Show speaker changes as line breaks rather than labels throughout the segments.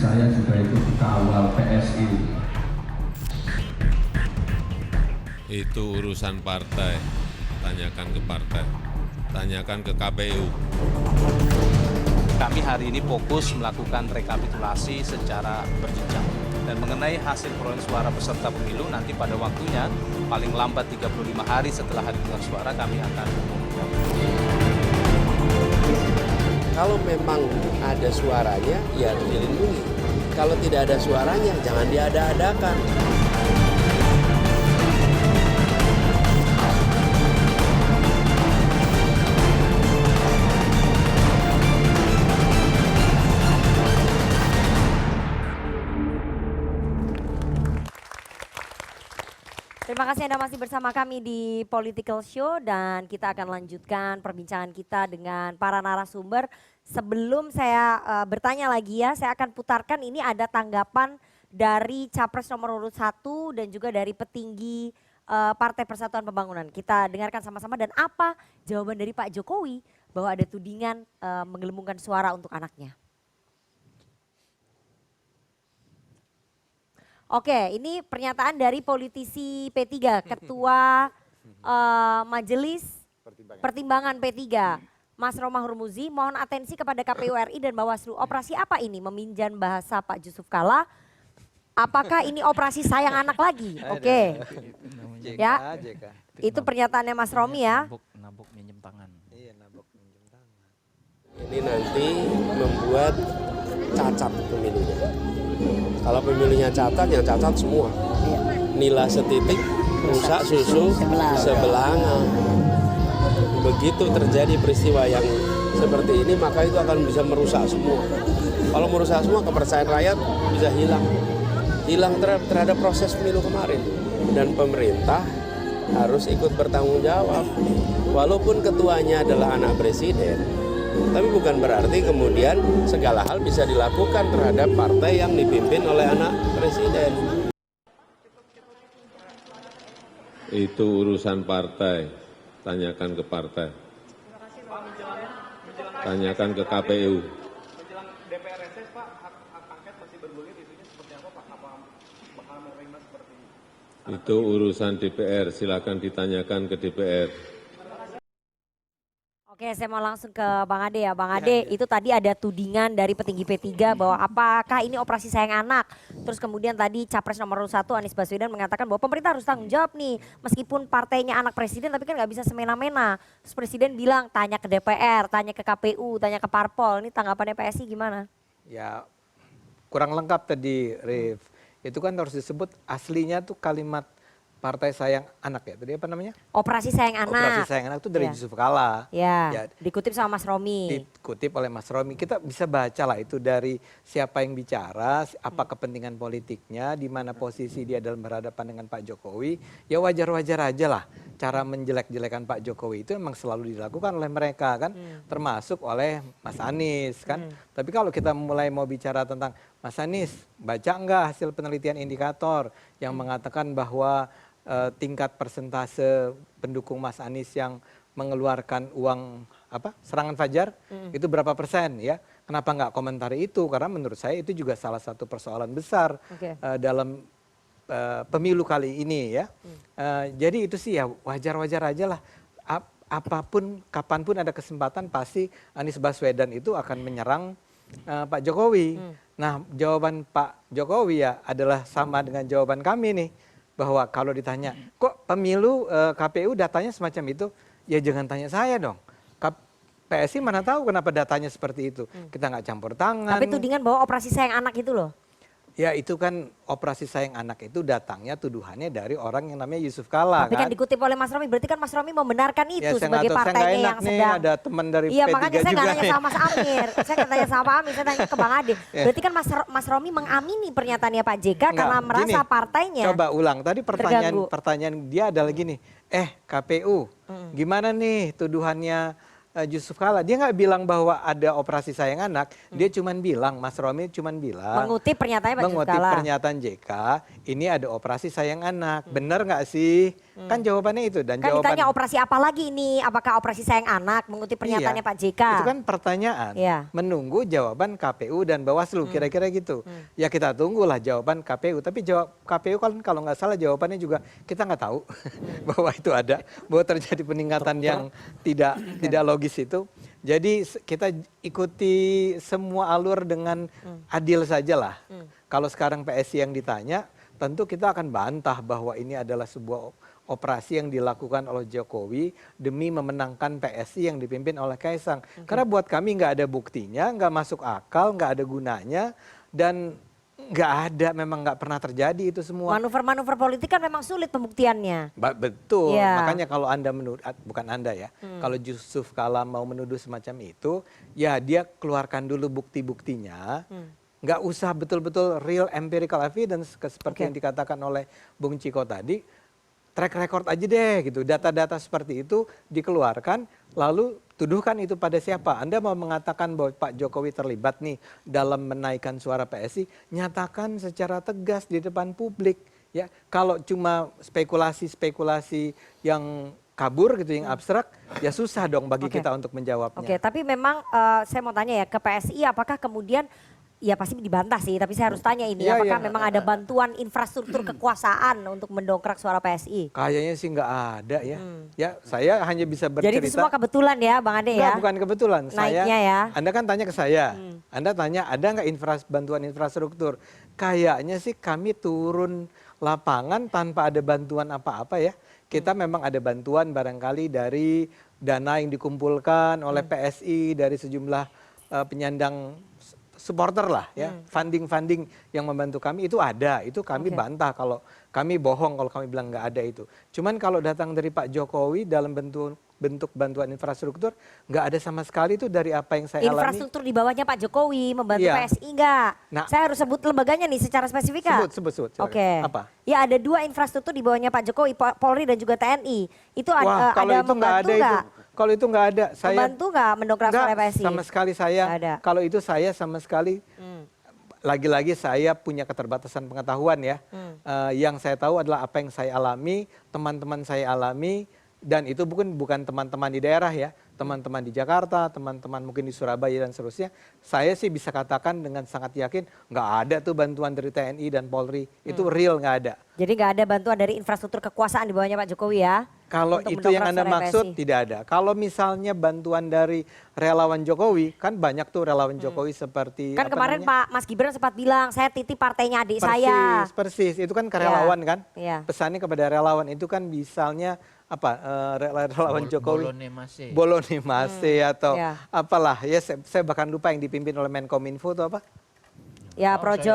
saya juga ikut kawal PSI.
Itu urusan partai, tanyakan ke partai, tanyakan ke KPU.
Kami hari ini fokus melakukan rekapitulasi secara berjenjang. Dan mengenai hasil perolehan suara peserta pemilu, nanti pada waktunya paling lambat 35 hari setelah hari pemungutan suara kami akan umumkan.
Kalau memang ada suaranya, ya harus dilindungi. Kalau tidak ada suaranya, jangan diada-adakan.
Terima kasih Anda masih bersama kami di Political Show dan kita akan lanjutkan perbincangan kita dengan para narasumber. Sebelum saya bertanya lagi ya, saya akan putarkan ini ada tanggapan dari Capres nomor urut 1 dan juga dari petinggi Partai Persatuan Pembangunan. Kita dengarkan sama-sama dan apa jawaban dari Pak Jokowi bahwa ada tudingan menggelembungkan suara untuk anaknya. Oke, ini pernyataan dari politisi P3, Ketua Majelis Pertimbangan P3, Mas Romahur Muzi. Mohon atensi kepada KPU RI dan Bawaslu. Operasi apa ini? Meminjam bahasa Pak Yusuf Kalla. Apakah ini operasi sayang anak lagi? Oke, ya, itu pernyataannya Mas Romi ya.
Nabok minjem tangan.
Iya, nabok minjem tangan.
Ini nanti membuat cacat pemilunya. Kalau pemilunya cacat, yang cacat semua. Nila setitik, rusak susu sebelanga. Begitu terjadi peristiwa yang seperti ini, maka itu akan bisa merusak semua. Kalau merusak semua, kepercayaan rakyat bisa hilang. Hilang terhadap proses pemilu kemarin. Dan pemerintah harus ikut bertanggung jawab. Walaupun ketuanya adalah anak presiden, tapi bukan berarti kemudian segala hal bisa dilakukan terhadap partai yang dipimpin oleh anak presiden.
Itu urusan partai, tanyakan ke partai, tanyakan ke KPU.
Menjelang DPR reses, Pak, hak angket masih bergulir, isunya seperti apa, Pak? Apa bakal menerima seperti ini?
Itu urusan DPR, silakan ditanyakan ke DPR.
Oke, saya mau langsung ke Bang Ade ya. Bang Ade, itu tadi ada tudingan dari petinggi P3 bahwa apakah ini operasi sayang anak. Terus kemudian tadi Capres nomor 1 Anies Baswedan mengatakan bahwa pemerintah harus tanggung jawab nih. Meskipun partainya anak presiden tapi kan nggak bisa semena-mena. Terus presiden bilang tanya ke DPR, tanya ke KPU, tanya ke Parpol. Ini tanggapannya PSI gimana?
Ya kurang lengkap tadi Rif. Itu kan harus disebut aslinya tuh kalimat partai sayang anak ya. Tadi apa namanya?
Operasi sayang anak.
Operasi sayang anak itu dari
Ya.
Yusuf Kalla.
Ya, dikutip sama Mas Romi.
Dikutip oleh Mas Romi. Kita bisa baca lah itu dari siapa yang bicara, apa kepentingan politiknya, di mana posisi dia dalam berhadapan dengan Pak Jokowi. Ya wajar-wajar aja lah cara menjelek-jelekan Pak Jokowi itu memang selalu dilakukan oleh mereka kan, termasuk oleh Mas Anies kan. Tapi kalau kita mulai mau bicara tentang Mas Anies, baca enggak hasil penelitian indikator yang mengatakan bahwa tingkat persentase pendukung Mas Anies yang mengeluarkan uang serangan fajar itu berapa persen ya? Kenapa nggak komentari itu? Karena menurut saya itu juga salah satu persoalan besar dalam pemilu kali ini ya. Jadi itu sih ya wajar-wajar aja lah. Apapun, kapanpun ada kesempatan pasti Anies Baswedan itu akan menyerang Pak Jokowi. Nah jawaban Pak Jokowi ya adalah sama dengan jawaban kami nih. Bahwa kalau ditanya, kok pemilu KPU datanya semacam itu, ya jangan tanya saya dong. PSI mana tahu kenapa datanya seperti itu. Kita nggak campur tangan.
Tapi tudingan bahwa operasi sayang anak itu loh.
Ya itu kan operasi sayang anak itu datangnya tuduhannya dari orang yang namanya Yusuf Kalla.
Tapi kan dikutip oleh Mas Romi, berarti kan Mas Romi membenarkan itu
Ya,
sebagai partainya yang sedang.
Ada teman dari
Iya
P3
makanya saya nggak
juga
nanya
nih.
sama Mas Amir, saya nggak tanya sama Pak Amir, saya tanya ke Bang Ade. Berarti kan Mas Romi mengamini pernyataannya Pak JK karena merasa partainya.
Coba ulang, tadi pertanyaan dia adalah gini, KPU gimana nih tuduhannya Yusuf Kalla, dia nggak bilang bahwa ada operasi sayang anak, dia cuman bilang, Mas Romi cuman bilang,
mengutip pernyataannya Pak Yusuf
mengutip
Kalla.
pernyataan JK, ini ada operasi sayang anak, benar nggak sih? Kan jawabannya itu. Dan
Kan
jawaban
ditanya operasi apa lagi ini? Apakah operasi sayang anak mengutip pernyataannya
Iya,
Pak JK?
Itu kan pertanyaan.
Iya.
Menunggu jawaban KPU dan Bawaslu kira-kira gitu. Ya kita tunggulah jawaban KPU. Tapi jawab KPU kan kalau nggak salah jawabannya juga kita nggak tahu bahwa itu ada, bahwa terjadi peningkatan yang tidak logis itu. Jadi kita ikuti semua alur dengan adil sajalah. Kalau sekarang PSI yang ditanya, tentu kita akan bantah bahwa ini adalah sebuah operasi yang dilakukan oleh Jokowi demi memenangkan PSI yang dipimpin oleh Kaisang. Karena buat kami nggak ada buktinya, nggak masuk akal, nggak ada gunanya, dan memang nggak pernah terjadi itu semua.
Manuver-manuver politik kan memang sulit pembuktiannya.
Betul,
Iya.
makanya kalau Anda menuduh, bukan Anda ya, kalau Yusuf Kala mau menuduh semacam itu, ya dia keluarkan dulu bukti-buktinya, nggak usah betul-betul real empirical evidence seperti yang dikatakan oleh Bung Ciko tadi, track record aja deh gitu, data-data seperti itu dikeluarkan, lalu tuduhkan itu pada siapa. Anda mau mengatakan bahwa Pak Jokowi terlibat nih dalam menaikkan suara PSI, nyatakan secara tegas di depan publik. Ya, kalau cuma spekulasi-spekulasi yang kabur gitu, yang abstrak, ya susah dong bagi kita untuk menjawabnya.
Oke, tapi memang saya mau tanya ya ke PSI, apakah kemudian ya pasti dibantah sih, tapi saya harus tanya ini,
Iya,
apakah
iya.
memang ada bantuan infrastruktur kekuasaan untuk mendongkrak suara PSI?
Kayaknya sih nggak ada ya. Ya, saya hanya bisa bercerita.
Jadi itu semua kebetulan ya Bang Ade ya?
Enggak, bukan kebetulan.
Naiknya ya.
Anda kan tanya ke saya. Anda tanya ada nggak bantuan infrastruktur? Kayaknya sih kami turun lapangan tanpa ada bantuan apa-apa ya. Kita memang ada bantuan barangkali dari dana yang dikumpulkan oleh PSI dari sejumlah penyandang supporter lah ya, funding yang membantu kami itu ada, itu kami bantah kalau kami bohong kalau kami bilang nggak ada itu. Cuman kalau datang dari Pak Jokowi dalam bentuk bantuan infrastruktur nggak ada sama sekali itu dari apa yang saya alami.
Infrastruktur di bawahnya Pak Jokowi membantu
Iya.
PSI nggak?
Nah,
Saya harus sebut lembaganya nih secara spesifik Kak?
Sebut. silakan.
Oke.
Apa?
Ya ada 2 infrastruktur di bawahnya Pak Jokowi, Polri dan juga TNI. Itu
Wah, kalau
ada
itu nggak
membantu
ada
nggak?
itu. Kalau itu nggak ada, saya
Membantu nggak mendongkrak suara
nggak,
PSI?
sama sekali saya.
Nggak ada.
Kalau itu saya sama sekali. Lagi-lagi saya punya keterbatasan pengetahuan ya. Yang saya tahu adalah apa yang saya alami, teman-teman saya alami, dan itu bukan teman-teman di daerah ya, teman-teman di Jakarta, teman-teman mungkin di Surabaya dan seterusnya. Saya sih bisa katakan dengan sangat yakin nggak ada tuh bantuan dari TNI dan Polri, itu real nggak ada.
Jadi nggak ada bantuan dari infrastruktur kekuasaan di bawahnya Pak Jokowi ya?
Kalau
untuk
itu yang
mendongkrak
Anda
suara
maksud
PSI?
tidak ada. Kalau misalnya bantuan dari relawan Jokowi, kan banyak tuh relawan Jokowi seperti
Kan
apa
kemarin
namanya?
Pak Mas Gibran sempat bilang saya titip partainya adik saya.
Persis, itu kan ke relawan kan.
Iya.
Pesannya kepada relawan itu kan misalnya apa relawan Jokowi. Bolone Mase atau
Iya.
apalah ya saya bahkan lupa yang dipimpin oleh Menkominfo atau apa?
Ya Projo.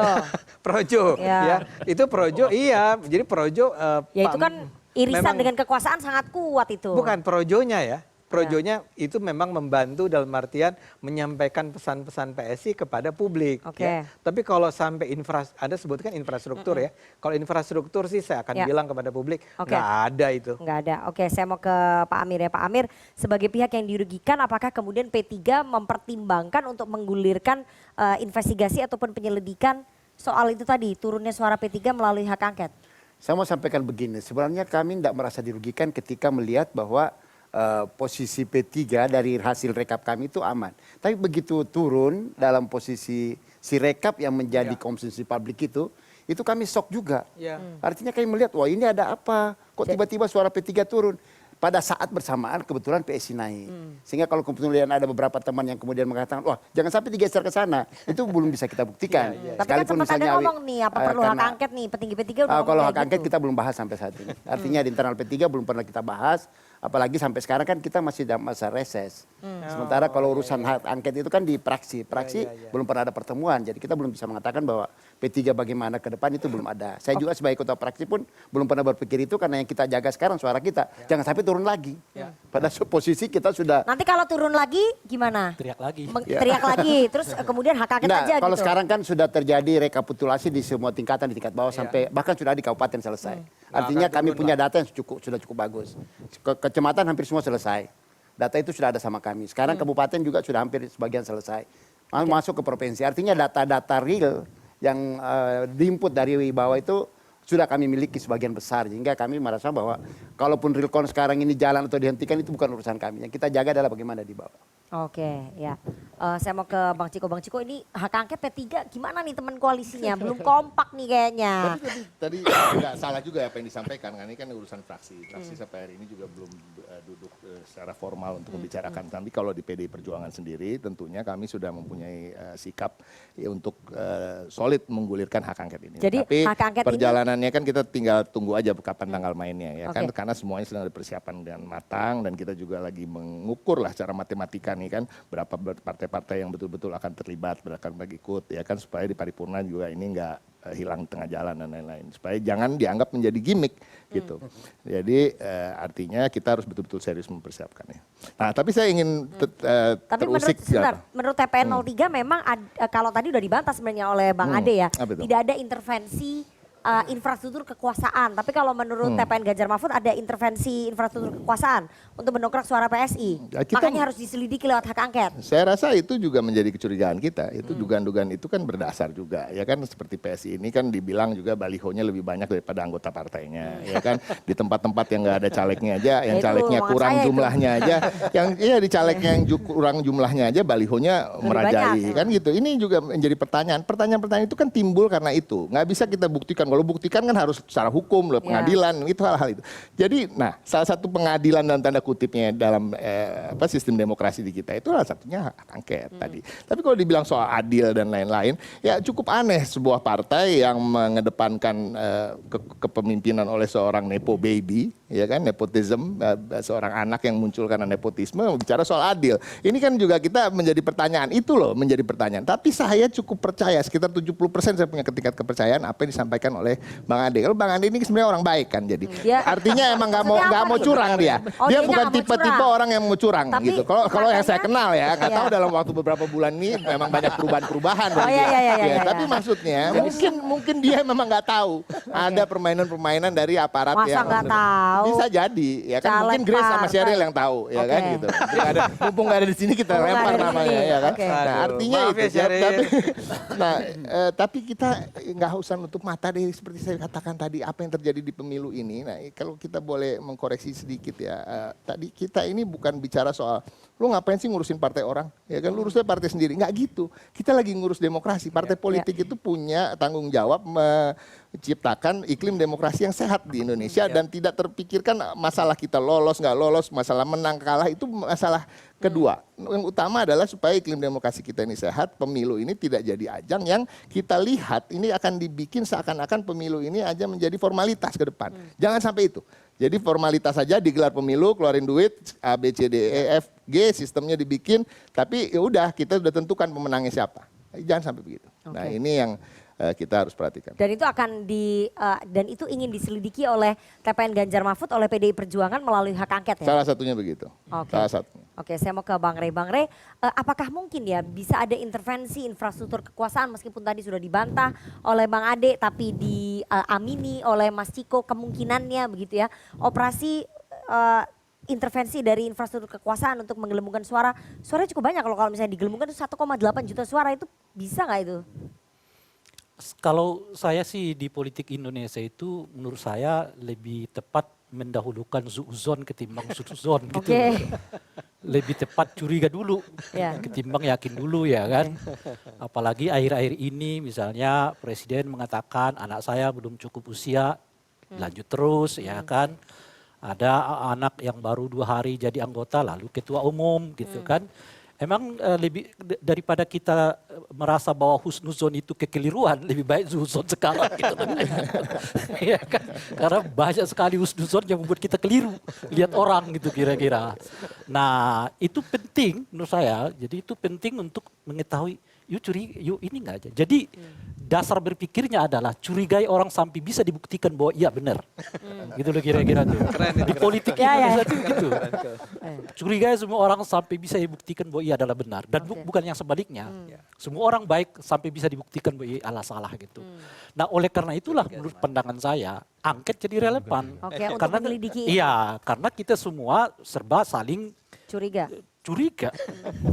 Projo
Iya.
ya. Itu Projo iya, jadi Projo
Ya itu kan irisan
memang-
dengan kekuasaan sangat kuat itu.
Bukan Projonya ya. Projonya itu memang membantu dalam artian menyampaikan pesan-pesan PSI kepada publik.
Oke.
Ya. Tapi kalau sampai Anda sebutkan infrastruktur ya. Kalau infrastruktur sih saya akan
Ya.
bilang kepada publik
Oke.
nggak ada itu.
Nggak ada. Oke, saya mau ke Pak Amir ya. Pak Amir, sebagai pihak yang dirugikan, apakah kemudian P3 mempertimbangkan untuk menggulirkan investigasi ataupun penyelidikan soal itu tadi, turunnya suara P3 melalui hak angket?
Saya mau sampaikan begini, sebenarnya kami tidak merasa dirugikan ketika melihat bahwa posisi P3 dari hasil rekap kami itu aman. Tapi begitu turun dalam posisi si rekap yang menjadi konsumsi publik itu kami shock juga.
Ya.
Artinya kami melihat, wah ini ada apa? Kok tiba-tiba suara P3 turun? Pada saat bersamaan kebetulan PSI naik. Sehingga kalau kebetulan ada beberapa teman yang kemudian mengatakan, wah jangan sampai digeser ke sana. Itu belum bisa kita buktikan.
Tapi kan sempat ada ngomong nih, apa perlu hak angket nih, petinggi P3 udah ngomong
kalau
kayak
hak angket
gitu.
kita belum bahas sampai saat ini. Artinya di internal P3 belum pernah kita bahas. Apalagi sampai sekarang kan kita masih dalam masa reses. Sementara kalau urusan hak angket itu kan di praksi. Praksi belum pernah ada pertemuan. Jadi kita belum bisa mengatakan bahwa P3 bagaimana ke depan itu belum ada. Saya juga sebagai ketua praksi pun belum pernah berpikir itu karena yang kita jaga sekarang suara kita. Jangan sampai turun lagi. Pada posisi kita sudah.
Nanti kalau turun lagi gimana?
Teriak lagi.
Teriak lagi, terus kemudian hak angket
Nah,
aja
kalau
gitu.
sekarang kan sudah terjadi rekapitulasi di semua tingkatan, di tingkat bawah sampai bahkan sudah di kabupaten selesai. Artinya kami punya data yang sudah cukup bagus. Kecamatan hampir semua selesai. Data itu sudah ada sama kami. Sekarang kabupaten juga sudah hampir sebagian selesai. Masuk ke provinsi. Artinya data-data real yang di-input dari bawah itu sudah kami miliki sebagian besar, sehingga kami merasa bahwa kalaupun realcon sekarang ini jalan atau dihentikan itu bukan urusan kami. Yang kita jaga adalah bagaimana di bawah.
Oke, ya. Saya mau ke Bang Ciko. Bang Ciko, ini hak angket P3 gimana nih teman koalisinya? Belum kompak nih kayaknya.
Tadi nggak salah juga apa yang disampaikan, kan ini kan urusan fraksi. Fraksi sampai hari ini juga belum duduk secara formal untuk membicarakan. Tapi kalau di PDI Perjuangan sendiri tentunya kami sudah mempunyai sikap untuk solid menggulirkan hak angket ini.
Jadi,
tapi
hak angket
perjalanannya kan kita tinggal tunggu aja kapan tanggal mainnya ya kan,
Oke.
karena semuanya sedang dipersiapkan dengan matang dan kita juga lagi mengukur lah secara matematika nih kan berapa partai-partai yang betul-betul akan terlibat, akan ikut ya kan, supaya di paripurna juga ini enggak hilang tengah jalan dan lain-lain, supaya jangan dianggap menjadi gimmick gitu. Jadi artinya kita harus betul-betul serius mempersiapkannya. Nah, tapi saya ingin
Tapi
terusik
menurut TPN 03 memang kalau tadi udah dibantah sebenarnya oleh Bang Ade ya,
apa itu?
tidak ada intervensi infrastruktur kekuasaan. Tapi kalau menurut TPN Ganjar Mahfud ada intervensi infrastruktur kekuasaan untuk mendongkrak suara PSI.
Ya, kita-
Makanya harus diselidiki lewat hak angket.
Saya rasa itu juga menjadi kecurigaan kita. Itu dugaan-dugaan itu kan berdasar juga. Ya kan seperti PSI ini kan dibilang juga balihonya lebih banyak daripada anggota partainya. Ya kan di tempat-tempat yang nggak ada calegnya aja, yang
Ya itu,
calegnya
omongan
kurang
saya itu.
jumlahnya aja, yang iya di calegnya yang kurang jumlahnya aja balihonya
Lebih
merajai
banyak.
kan gitu. Ini juga menjadi pertanyaan. Pertanyaan-pertanyaan itu kan timbul karena itu. Nggak bisa kita buktikan. Kalau buktikan kan harus secara hukum, pengadilan, itu hal-hal itu. Jadi, nah salah satu pengadilan dalam tanda kutipnya dalam sistem demokrasi di kita itu salah satunya hak angket tadi. Tapi kalau dibilang soal adil dan lain-lain, ya cukup aneh sebuah partai yang mengedepankan kepemimpinan oleh seorang nepo baby, ya kan, nepotism, seorang anak yang muncul karena nepotisme, bicara soal adil. Ini kan juga kita menjadi pertanyaan, itu loh menjadi pertanyaan. Tapi saya cukup percaya, sekitar 70% saya punya tingkat kepercayaan apa yang disampaikan oleh Bang Ade. Kalau Bang Ade ini sebenarnya orang baik kan, jadi artinya emang nggak mau
nih?
curang dia.
Oh,
Dia
dianya
bukan
nggak mau
tipe-tipe
curang.
orang yang mau curang
Tapi
gitu. Kalau yang saya
katanya-
kenal ya, nggak
Iya.
tahu dalam waktu beberapa bulan ini memang banyak perubahan-perubahan.
Oh,
dari
iya,
dia.
iya, iya,
Tapi
iya.
maksudnya mungkin dia memang nggak tahu ada permainan-permainan dari aparat
Masa
yang
nggak tahu?
bisa jadi ya kan,
Caleg
mungkin Grace sama
partai.
Sheryl yang tahu ya kan
Oke.
gitu. Mumpung nggak ada di sini kita
Mumpung nggak
lempar
ada di
namanya
sini.
ya kan.
Oke.
Nah,
Aduh,
artinya
maaf
itu
ya, Sheryl.
tapi kita nggak usah nutup mata deh, seperti saya katakan tadi apa yang terjadi di pemilu ini. Nah, kalau kita boleh mengkoreksi sedikit ya, tadi kita ini bukan bicara soal lu ngapain sih ngurusin partai orang, ya kan, lu urusnya partai sendiri, nggak gitu. Kita lagi ngurus demokrasi. Partai politik itu punya tanggung jawab menciptakan iklim demokrasi yang sehat di Indonesia dan tidak terpikirkan masalah kita lolos nggak lolos, masalah menang kalah itu masalah kedua. Yang utama adalah supaya iklim demokrasi kita ini sehat, pemilu ini tidak jadi ajang yang kita lihat ini akan dibikin seakan-akan pemilu ini aja menjadi formalitas ke depan. Jangan sampai itu. Jadi formalitas saja digelar pemilu, keluarin duit A B C D E F G, sistemnya dibikin, tapi ya udah kita udah tentukan pemenangnya siapa. Jangan sampai begitu. Nah, ini yang kita harus perhatikan.
Dan itu akan dan itu ingin diselidiki oleh TPN Ganjar Mahfud oleh PDI Perjuangan melalui hak angket ya.
Salah satunya begitu.
Oke.
Salah satunya.
Oke, saya mau ke Bang Rey. Bang Rey, apakah mungkin ya bisa ada intervensi infrastruktur kekuasaan meskipun tadi sudah dibantah oleh Bang Ade tapi diamini oleh Mas Ciko kemungkinannya begitu ya. Operasi intervensi dari infrastruktur kekuasaan untuk menggelembungkan suaranya cukup banyak kalau misalnya digelembungkan itu 1,8 juta suara, itu bisa nggak itu?
Kalau saya sih di politik Indonesia itu menurut saya lebih tepat mendahulukan suuzon ketimbang suzon gitu.
Oke.
Lebih tepat curiga dulu
Ya.
ketimbang yakin dulu ya kan. Apalagi akhir-akhir ini misalnya presiden mengatakan anak saya belum cukup usia, lanjut terus ya kan. Ada anak yang baru 2 hari jadi anggota lalu ketua umum gitu kan. Emang lebih daripada kita merasa bahwa husnuzon itu kekeliruan, lebih baik zuzon sekarang gitu. Ya kan? Karena banyak sekali husnuzon yang membuat kita keliru lihat orang gitu kira-kira. Nah, itu penting menurut saya. Jadi itu penting untuk mengetahui yuk ini enggak aja. Jadi dasar berpikirnya adalah curigai orang sampai bisa dibuktikan bahwa iya benar. Gitu loh kira-kira tuh. Di politik Indonesia tuh gitu. Curigai semua orang sampai bisa dibuktikan bahwa ia adalah benar. Dan bukan yang sebaliknya. Semua orang baik sampai bisa dibuktikan bahwa ia salah gitu. Nah, oleh karena itulah menurut pandangan saya angket jadi relevan.
Oke, untuk menyelidiki ini.
Iya, karena kita semua serba saling
Curiga.
curiga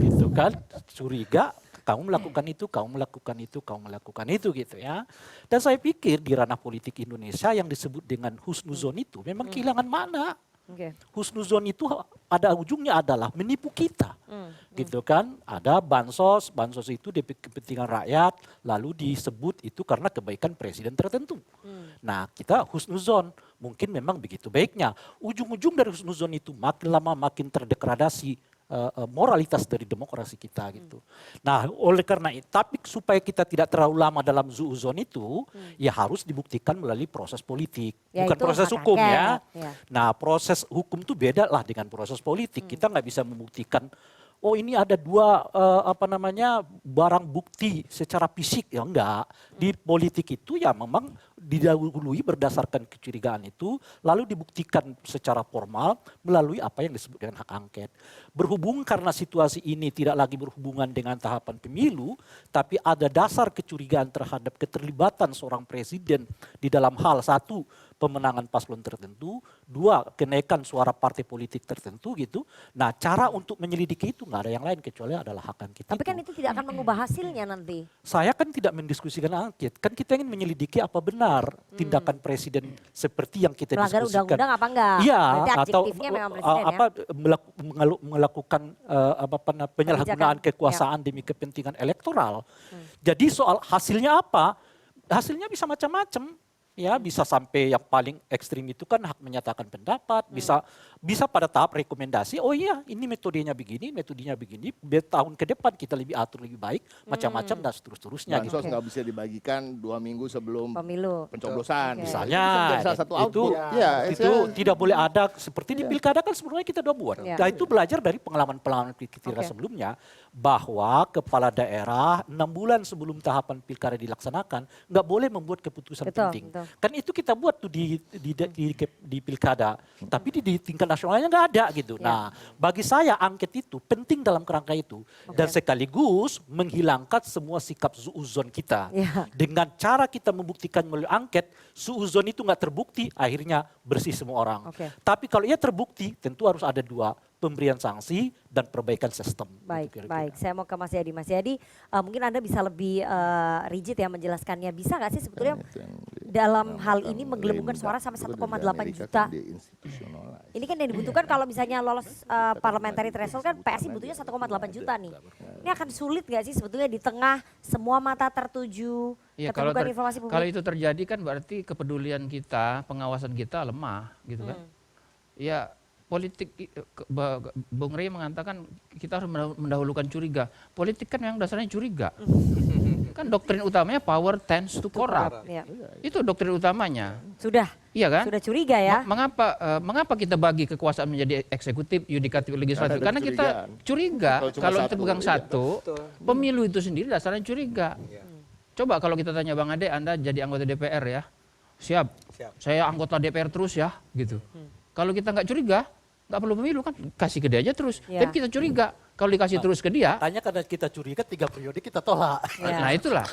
gitu kan, curiga kamu melakukan itu, kamu melakukan itu, kamu melakukan itu gitu ya. Dan saya pikir di ranah politik Indonesia yang disebut dengan husnuzon itu memang kehilangan makna. Husnuzon itu ada ujungnya adalah menipu kita, gitu kan? Ada bansos itu di kepentingan rakyat, lalu disebut itu karena kebaikan presiden tertentu. Nah kita husnuzon, mungkin memang begitu baiknya. Ujung-ujung dari husnuzon itu makin lama makin terdegradasi moralitas dari demokrasi kita gitu. Nah oleh karena itu, tapi supaya kita tidak terlalu lama dalam zuuzon itu, ya harus dibuktikan melalui proses politik, bukan proses hukum ya. Nah proses hukum itu beda lah dengan proses politik. Kita nggak bisa membuktikan, oh ini ada dua barang bukti secara fisik, ya enggak. Di politik itu ya memang didahului berdasarkan kecurigaan itu, lalu dibuktikan secara formal melalui apa yang disebut dengan hak angket. Berhubung karena situasi ini tidak lagi berhubungan dengan tahapan pemilu, tapi ada dasar kecurigaan terhadap keterlibatan seorang presiden di dalam hal satu, pemenangan paslon tertentu, dua, kenaikan suara partai politik tertentu gitu. Nah cara untuk menyelidiki itu nggak ada yang lain kecuali adalah hak angket.
Tapi kan itu tidak akan mengubah hasilnya nanti.
Saya kan tidak mendiskusikan angket, kan kita ingin menyelidiki apa benar tindakan presiden seperti yang kita
melanggar
diskusikan.
undang-undang apa enggak?
Iya, atau
memang presiden,
melakukan penyalahgunaan kekuasaan demi kepentingan elektoral. Jadi soal hasilnya apa? Hasilnya bisa macam-macam. Ya, bisa sampai yang paling ekstrim itu kan hak menyatakan pendapat, bisa pada tahap rekomendasi, oh iya ini metodenya begini, tahun ke depan kita lebih atur lebih baik, macam-macam dan seterusnya.
Bansos nggak bisa dibagikan 2 minggu sebelum
pemilu
pencoblosan.
Misalnya,
salah satu
itu tidak boleh ada seperti di pilkada kan sebenarnya kita udah buat. Nah itu belajar dari pengalaman kita sebelumnya, bahwa kepala daerah 6 bulan sebelum tahapan pilkada dilaksanakan nggak boleh membuat keputusan penting. Kan itu kita buat tuh di pilkada, tapi di tingkat nasionalnya nggak ada gitu. Nah bagi saya angket itu penting dalam kerangka itu, dan sekaligus menghilangkan semua sikap suuzon kita. Dengan cara kita membuktikan melalui angket, suuzon itu nggak terbukti, akhirnya bersih semua orang. Tapi kalau ia terbukti, tentu harus ada dua, pemberian sanksi dan perbaikan sistem.
Baik. Saya mau ke Mas Yadi. Mas Yadi, mungkin Anda bisa lebih rigid ya menjelaskannya. Bisa nggak sih sebetulnya dalam hal ini menggelembungkan suara sampai 1,8 juta? Ini kan yang dibutuhkan kalau misalnya lolos parliamentary threshold kan PSI butuhnya 1,8 juta nih. Ini akan sulit nggak sih sebetulnya di tengah semua mata tertuju keterbukaan informasi publik?
Kalau itu terjadi kan berarti kepedulian kita, pengawasan kita lemah gitu kan. Ya politik, Bung Rey mengatakan kita harus mendahulukan curiga. Politik kan yang dasarnya curiga. Kan doktrin utamanya power tends to corrupt. Itu doktrin utamanya.
Sudah.
Iya kan?
Sudah curiga ya.
Mengapa kita bagi kekuasaan menjadi eksekutif, yudikatif, legislatif? Karena kita curiga. Kalau kita pegang satu, pemilu itu sendiri dasarnya curiga. Coba kalau kita tanya Bang Ade, Anda jadi anggota DPR ya. Siap. Saya anggota DPR terus ya, gitu. Kalau kita nggak curiga, nggak perlu pemilu kan, kasih ke dia aja terus. Tapi kita curiga, kalau dikasih terus ke dia.
Hanya karena kita curiga 3 periode kita tolak.
Nah itulah.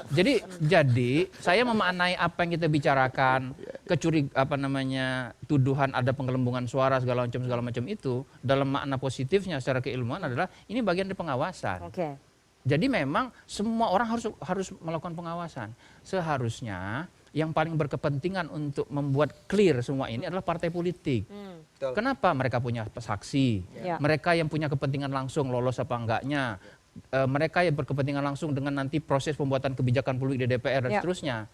Jadi saya memaknai apa yang kita bicarakan, tuduhan ada penggelembungan suara segala macam itu dalam makna positifnya secara keilmuan adalah ini bagian dari pengawasan. Jadi memang semua orang harus melakukan pengawasan. Seharusnya yang paling berkepentingan untuk membuat clear semua ini adalah partai politik. Kenapa? Mereka punya saksi, mereka yang punya kepentingan langsung lolos apa enggaknya, mereka yang berkepentingan langsung dengan nanti proses pembuatan kebijakan publik di DPR dan seterusnya.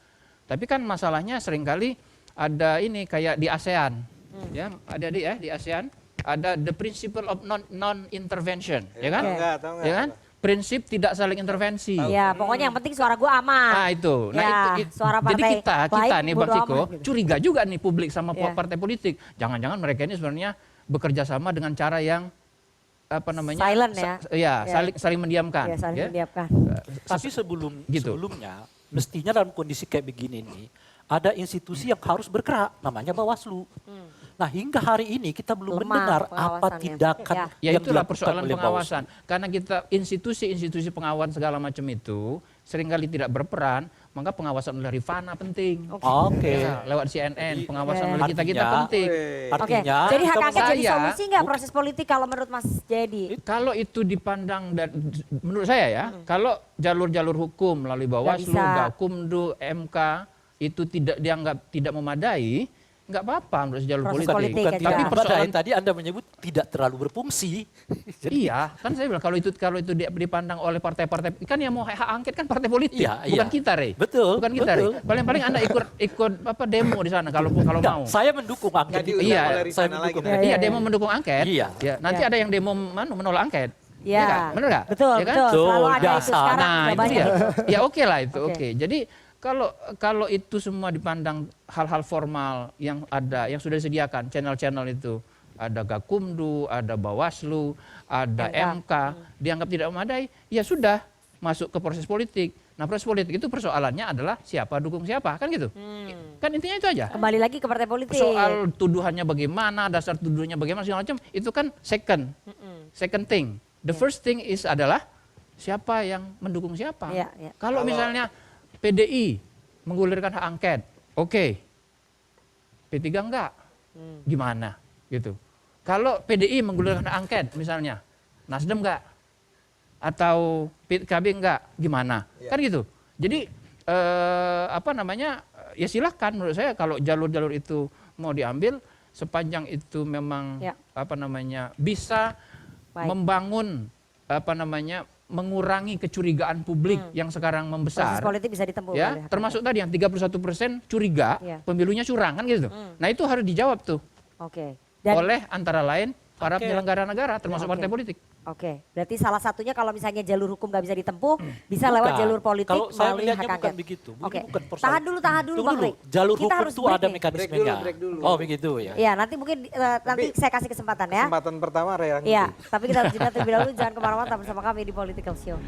Tapi kan masalahnya seringkali ada ini kayak di ASEAN, ya ada di ASEAN ada the principle of non-intervention, ya kan? Ya kan? Prinsip tidak saling intervensi.
Ya, pokoknya yang penting suara gue aman.
Nah itu.
Suara partai
jadi kita nih Bang Ciko
gitu.
curiga juga nih publik sama partai politik. Jangan-jangan mereka ini sebenarnya bekerja sama dengan cara yang
silent ya.
Saling mendiamkan.
Saling mendiamkan.
Tapi sebelumnya mestinya dalam kondisi kayak begini nih ada institusi yang harus bergerak, namanya Bawaslu. Nah hingga hari ini kita belum mendengar apa tindakan
ya
yang
itulah
dilakukan
persoalan
oleh
pengawasan.
Bawaslu.
Karena kita institusi pengawasan segala macam itu seringkali tidak berperan, maka pengawasan oleh Rifana penting.
Oke.
Ya, lewat CNN, pengawasan oleh kita
Artinya-
penting.
Artinya
Jadi hak
kita
angket jadi
saya-
solusi nggak proses politik kalau menurut Mas Jayadi?
Kalau itu dipandang menurut saya ya, kalau jalur-jalur hukum melalui Bawaslu,
bisa.
Gakumdu, MK itu tidak dianggap tidak memadai, nggak apa-apa menurut jalur
Proses
politik.
politik aja.
Tapi
Tapi
persoalan
tadi Anda menyebut tidak terlalu berfungsi.
iya, kan saya bilang kalau itu dipandang oleh partai-partai, kan yang mau hak angket kan partai politik,
Iya,
bukan
iya.
kita, Rey.
Betul,
Bukan kita,
betul.
Rey. Paling-paling Anda ikut apa demo di sana kalau
Nggak,
mau.
saya mendukung angket.
Nggak diundang
Iya,
oleh
saya
Rifana
mendukung.
lagi.
Iya, demo mendukung angket.
Iya.
Ya, nanti
Iya.
ada yang demo menolak angket.
Iya.
Iya kan? Benar nggak?
Betul,
Iya kan?
betul. Selalu ada itu
Biasa.
sekarang
Nah,
udah
itu
banyak.
dia. Ya oke lah itu,
Oke.
oke. Jadi kalau itu semua dipandang hal-hal formal yang ada, yang sudah disediakan, channel-channel itu, ada Gakumdu, ada Bawaslu, ada MK, dianggap tidak memadai, ya sudah masuk ke proses politik. Nah, proses politik itu persoalannya adalah siapa dukung siapa, kan gitu. Kan intinya itu aja.
Kembali lagi ke partai politik.
Soal tuduhannya bagaimana, dasar tuduhannya bagaimana segala macam, itu kan second thing. The first thing is adalah siapa yang mendukung siapa.
Iya, iya.
Kalau misalnya PDI menggulirkan hak angket, oke. P3 enggak. Gimana gitu. Kalau PDI menggulirkan hak angket misalnya, Nasdem enggak? Atau PKB enggak? Gimana? Kan gitu. Jadi ya silahkan menurut saya kalau jalur-jalur itu mau diambil sepanjang itu memang
Ya.
bisa
Baik.
membangun mengurangi kecurigaan publik yang sekarang membesar.
Proses politik bisa ditempuh. oleh
Ya,
hak
termasuk tadi yang 31% curiga
Iya.
pemilunya curang kan gitu. Nah, itu harus dijawab tuh
angket. Oke. Dan
oleh antara lain para penyelenggara negara termasuk
Oke.
partai politik.
Oke, berarti salah satunya kalau misalnya jalur hukum nggak bisa ditempuh, bisa
Bukan.
lewat jalur politik
Kalau saya
melalui
melihatnya
hak
bukan
angket.
begitu. Ini
Oke,
bukan persoalan.
tahan dulu
Tunggu
Bang
dulu.
Rey.
Jalur
Kita
hukum
harus
itu
break
ada
nih.
mekanismenya.
Break dulu.
Oh begitu ya.
Iya, nanti mungkin nanti saya kasih kesempatan ya.
Kesempatan pertama Ray Rangkuti.
Iya, tapi kita harus jeda terlebih dahulu. Jangan kemana-mana, tetap bersama kami di Political Show.